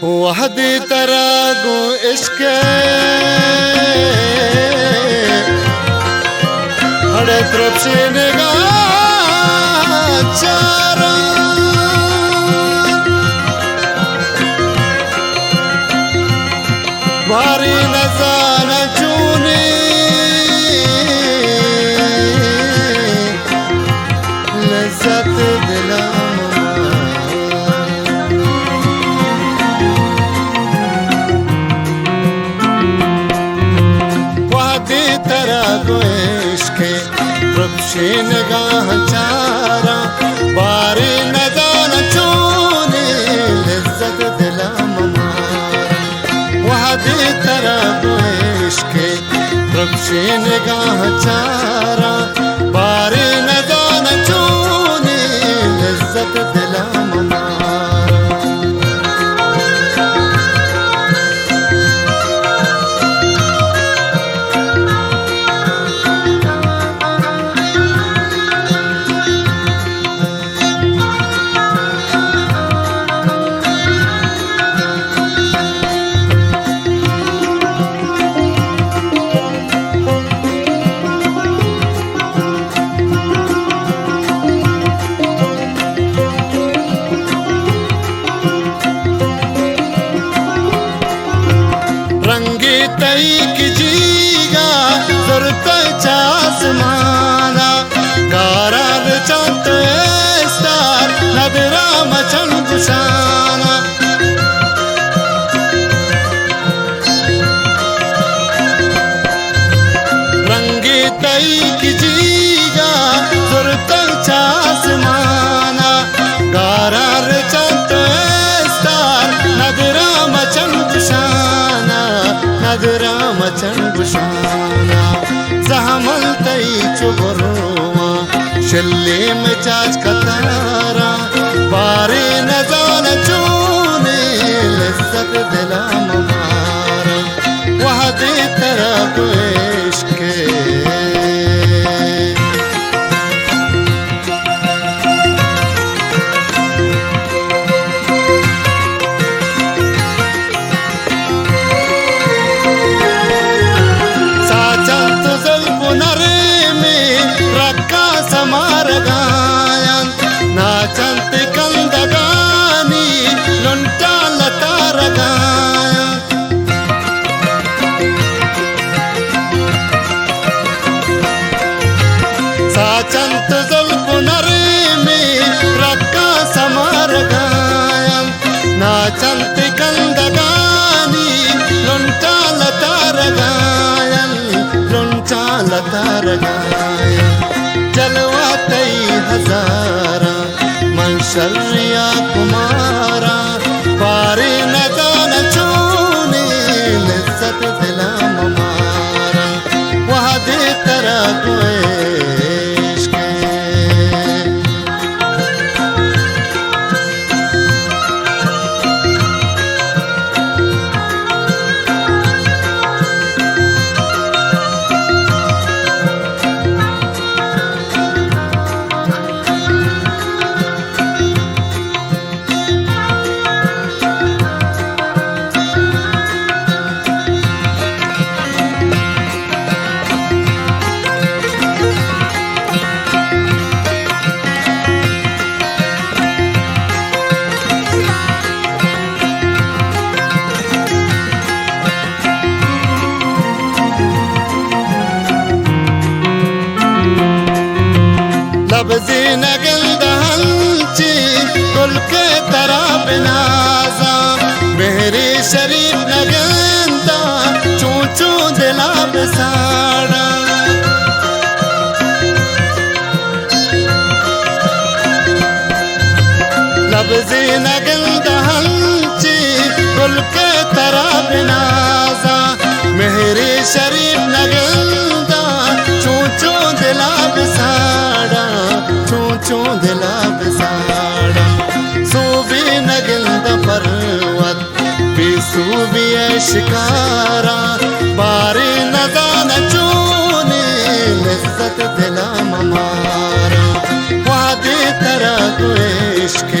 वहदी तरह गो इश्क हड़े तरफ से निगाह चारा भारी नजारा चूनी लज्जत दिला निगाह चारा बारी नजान चूनी लज्जत दिला ममारा वहदी तरह इश्के रब्शे निगाह चारा बारी नजान चूनी लज्जत दिला तई की जीगा जरूरत चासमाना गाराल चंत स्टार नदरा मचन गुशाना रंगी तई की जीगा जरूरत चासमाना गाराल चंत स्टार नदरा मचन गुशाना नगरा मचन गुशाना सहमल तई चुबरुआ शिल्ले में चाच कतारा बारे नजान चूने लज्जत दिला ममारा वहदी तरह इश्क नाचंत कंदगानी लुंटा लता रगाया साचंत जुल्फुनरे में रक्का समार गाया नाचंत कंदगानी लुंटा लता रगाया लुंटा लता रगाया जलवा तई हजारा मंशरिया कुमारा पारे नजान चूने लज्जत दिला ममारा वहदी तरह इश्क लब्ज़ी नगल दहंची कुल के तरह बिनाजा मेरी शरीफ नगंदा चूचू दिला बिसाड़ा लब्ज़ी नगल दहंची कुल के तरह बिनाजा मेरी शरीफ नगंदा चूचू दिला बिसाड़ा चूचू दिला बिसाड़ा सूबी नगिंद पर्वत सूबी शिकारा बारी नजान चूनी लज्जत दिला ममारा वादे तरह इश्क